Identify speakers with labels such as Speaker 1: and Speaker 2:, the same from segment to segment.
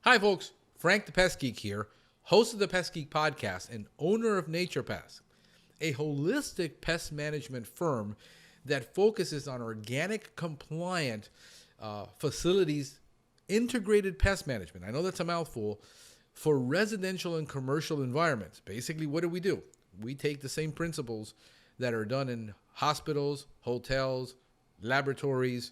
Speaker 1: Hi, folks. Frank the Pest Geek here, host of the Pest Geek podcast and owner of Nature Pest, a holistic pest management firm that focuses on organic, compliant facilities, integrated pest management. I know that's a mouthful for residential and commercial environments. Basically, what do? We take the same principles that are done in hospitals, hotels, laboratories,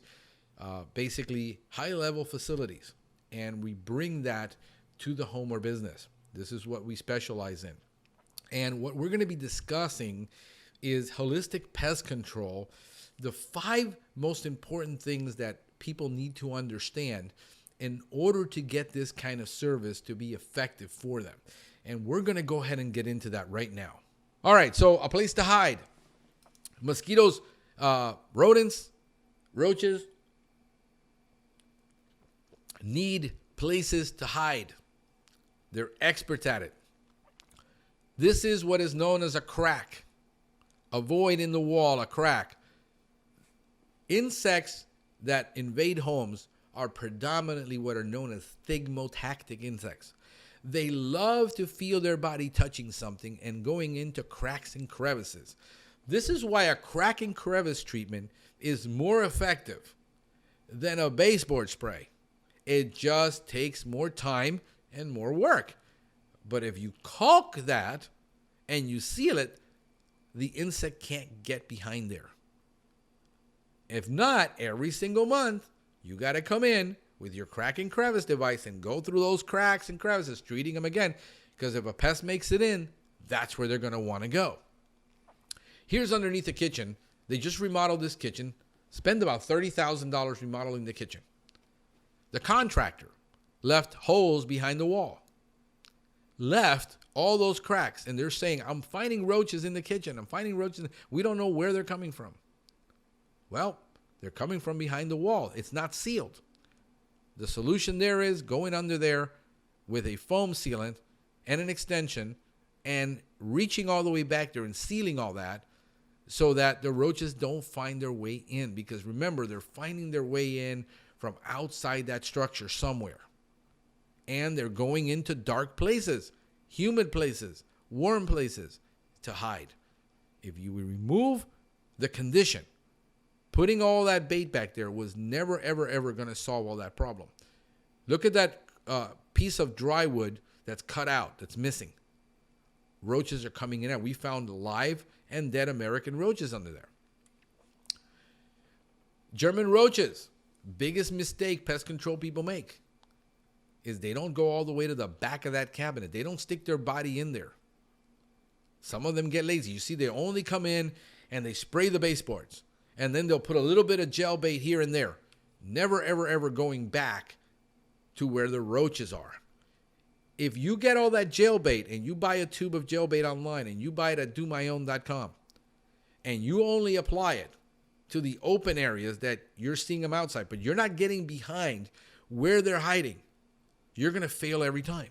Speaker 1: basically high-level facilities, and we bring that to the home or business. This is what we specialize in. And what we're going to be discussing is holistic pest control, the 5 most important things that people need to understand in order to get this kind of service to be effective for them. And we're going to go ahead and get into that right now. All right, so a place to hide. Mosquitoes, rodents, roaches need places to hide. They're experts at it. This is what is known as a crack. A void in the wall, a crack. Insects that invade homes are predominantly what are known as thigmotactic insects. They love to feel their body touching something and going into cracks and crevices. This is why a crack and crevice treatment is more effective than a baseboard spray. It just takes more time and more work. But if you caulk that and you seal it, the insect can't get behind there. If not, every single month, you got to come in with your crack and crevice device and go through those cracks and crevices, treating them again. Because if a pest makes it in, that's where they're going to want to go. Here's underneath the kitchen. They just remodeled this kitchen. Spend about $30,000 remodeling the kitchen. The contractor left holes behind the wall. Left all those cracks. And they're saying, I'm finding roaches in the kitchen. I'm finding roaches. We don't know where they're coming from. Well, they're coming from behind the wall. It's not sealed. The solution there is going under there with a foam sealant and an extension and reaching all the way back there and sealing all that so that the roaches don't find their way in. Because remember, they're finding their way in from outside that structure somewhere. And they're going into dark places, humid places, warm places to hide. If you remove the condition, putting all that bait back there was never, ever, ever going to solve all that problem. Look at that piece of dry wood that's cut out, that's missing. Roaches are coming in. We found live and dead American roaches under there. German roaches. Biggest mistake pest control people make is they don't go all the way to the back of that cabinet. They don't stick their body in there. Some of them get lazy. You see, they only come in and they spray the baseboards. And then they'll put a little bit of gel bait here and there. Never, ever, ever going back to where the roaches are. If you get all that gel bait and you buy a tube of gel bait online and you buy it at domyown.com and you only apply it to the open areas that you're seeing them outside, but you're not getting behind where they're hiding, you're going to fail every time.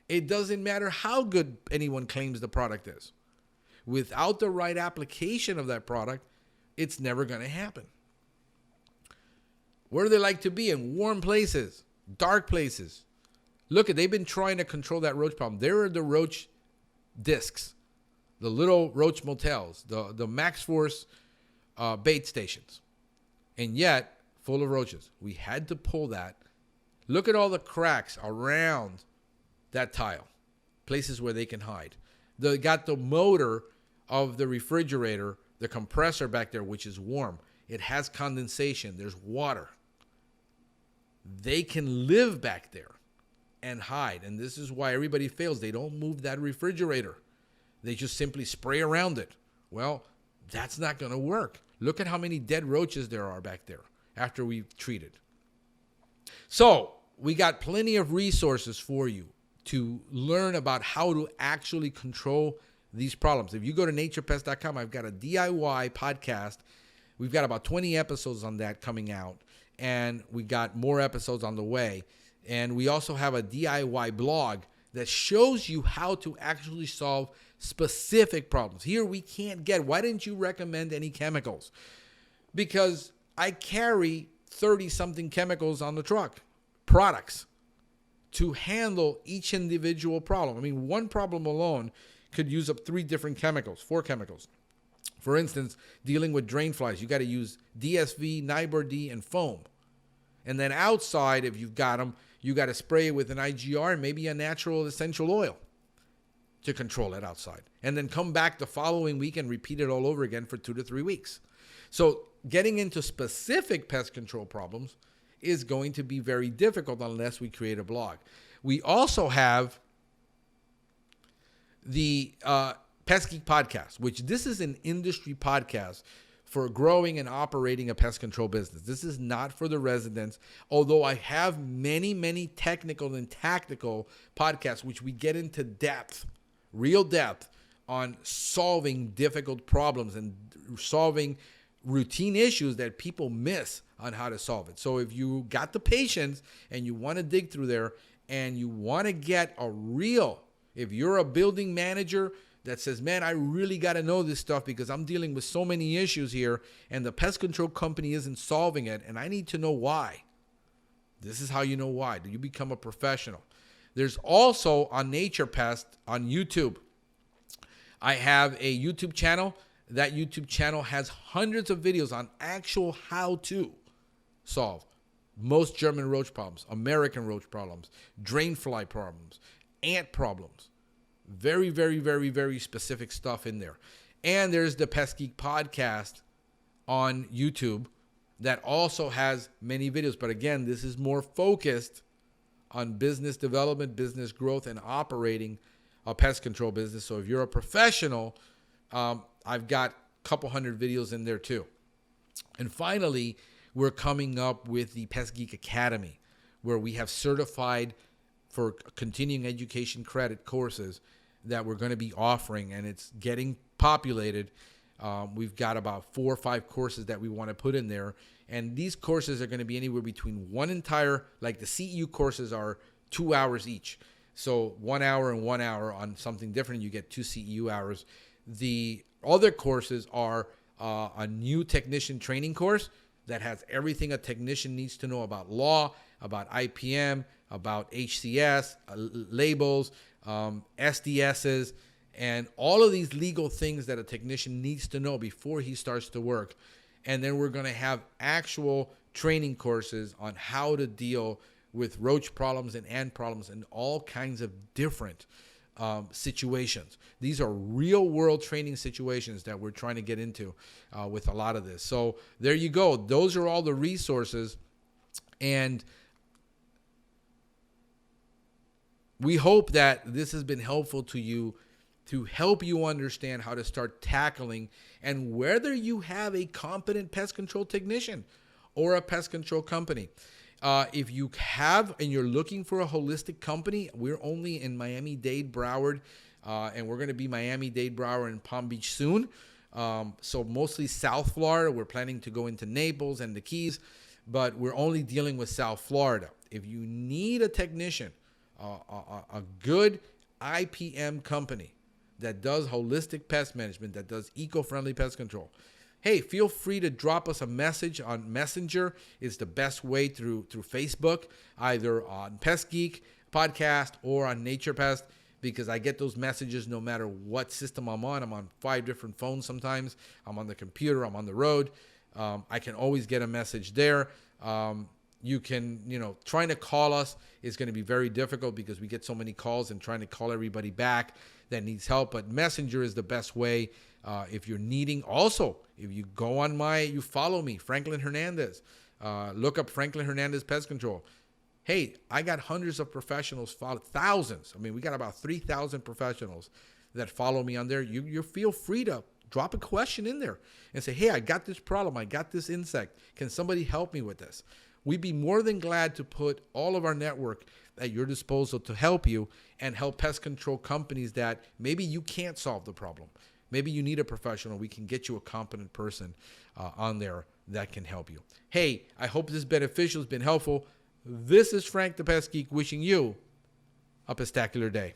Speaker 1: It doesn't matter how good anyone claims the product is. Without the right application of that product, it's never going to happen. Where do they like to be? In warm places, dark places. Look, they've been trying to control that roach problem. There are the roach discs, the little roach motels, the Max Force bait stations, and yet full of roaches. We had to pull that. Look at all the cracks around that tile, places where they can hide. They got the motor of the refrigerator, the compressor back there, which is warm. It has condensation. There's water. They can live back there and hide, and this is why everybody fails. They don't move that refrigerator. They just simply spray around it. Well, that's not going to work. Look at how many dead roaches there are back there after we've treated. So we got plenty of resources for you to learn about how to actually control these problems. If you go to naturepest.com, I've got a DIY podcast. We've got about 20 episodes on that coming out, and we got more episodes on the way. And we also have a DIY blog that shows you how to actually solve specific problems. Here we can't get, why didn't you recommend any chemicals? Because I carry 30-something chemicals on the truck, products, to handle each individual problem. I mean, one problem alone could use up 4 chemicals. For instance, dealing with drain flies, you got to use DSV, Nibor-D, and foam. And then outside, if you've got them, you got to spray it with an IGR and maybe a natural essential oil to control it outside. And then come back the following week and repeat it all over again for 2 to 3 weeks. So getting into specific pest control problems is going to be very difficult unless we create a blog. We also have the Pest Geek podcast, which this is an industry podcast for growing and operating a pest control business. This is not for the residents, although I have many, many technical and tactical podcasts, which we get into depth, real depth, on solving difficult problems and solving routine issues that people miss on how to solve it. So if you got the patience and you want to dig through there and you want to get a real, if you're a building manager that says, man, I really got to know this stuff because I'm dealing with so many issues here and the pest control company isn't solving it and I need to know why. This is how you know why. Do you become a professional? There's also on Nature Pest on YouTube. I have a YouTube channel. That YouTube channel has hundreds of videos on actual how to solve most German roach problems, American roach problems, drain fly problems, ant problems. Very, very, very, very specific stuff in there. And there's the Pest Geek podcast on YouTube that also has many videos. But again, this is more focused on business development, business growth, and operating a pest control business. So if you're a professional, I've got a couple hundred videos in there too. And finally, we're coming up with the Pest Geek Academy, where we have certified for continuing education credit courses that we're going to be offering, and it's getting populated. We've got about 4 or 5 courses that we want to put in there, and these courses are going to be anywhere between one entire, like the CEU courses are 2 hours each. So 1 hour and 1 hour on something different, you get 2 CEU hours. The other courses are a new technician training course that has everything a technician needs to know about law, about IPM, about HCS, labels, SDSs, and all of these legal things that a technician needs to know before he starts to work. And then we're going to have actual training courses on how to deal with roach problems and ant problems and all kinds of different situations. These are real world training situations that we're trying to get into with a lot of this. So there you go. Those are all the resources. And we hope that this has been helpful to you to help you understand how to start tackling, and whether you have a competent pest control technician or a pest control company. If you have and you're looking for a holistic company, we're only in Miami-Dade, Broward, and we're going to be Miami-Dade, Broward, and Palm Beach soon. So mostly South Florida. We're planning to go into Naples and the Keys, but we're only dealing with South Florida. If you need a technician, a good IPM company that does holistic pest management, that does eco-friendly pest control, hey, feel free to drop us a message on Messenger. It's the best way through Facebook, either on Pest Geek podcast or on Nature Pest, because I get those messages no matter what system I'm on. I'm on 5 different phones sometimes. I'm on the computer. I'm on the road. I can always get a message there. You can, trying to call us is going to be very difficult because we get so many calls, and trying to call everybody back that needs help. But Messenger is the best way. If you're needing, also, if you go on you follow me, Franklin Hernandez, look up Franklin Hernandez Pest Control. Hey, I got hundreds of professionals, thousands. I mean, we got about 3,000 professionals that follow me on there. You feel free to drop a question in there and say, hey, I got this problem. I got this insect. Can somebody help me with this? We'd be more than glad to put all of our network at your disposal to help you and help pest control companies that maybe you can't solve the problem. Maybe you need a professional. We can get you a competent person on there that can help you. Hey, I hope this beneficial has been helpful. This is Frank the Pest Geek wishing you a pestacular day.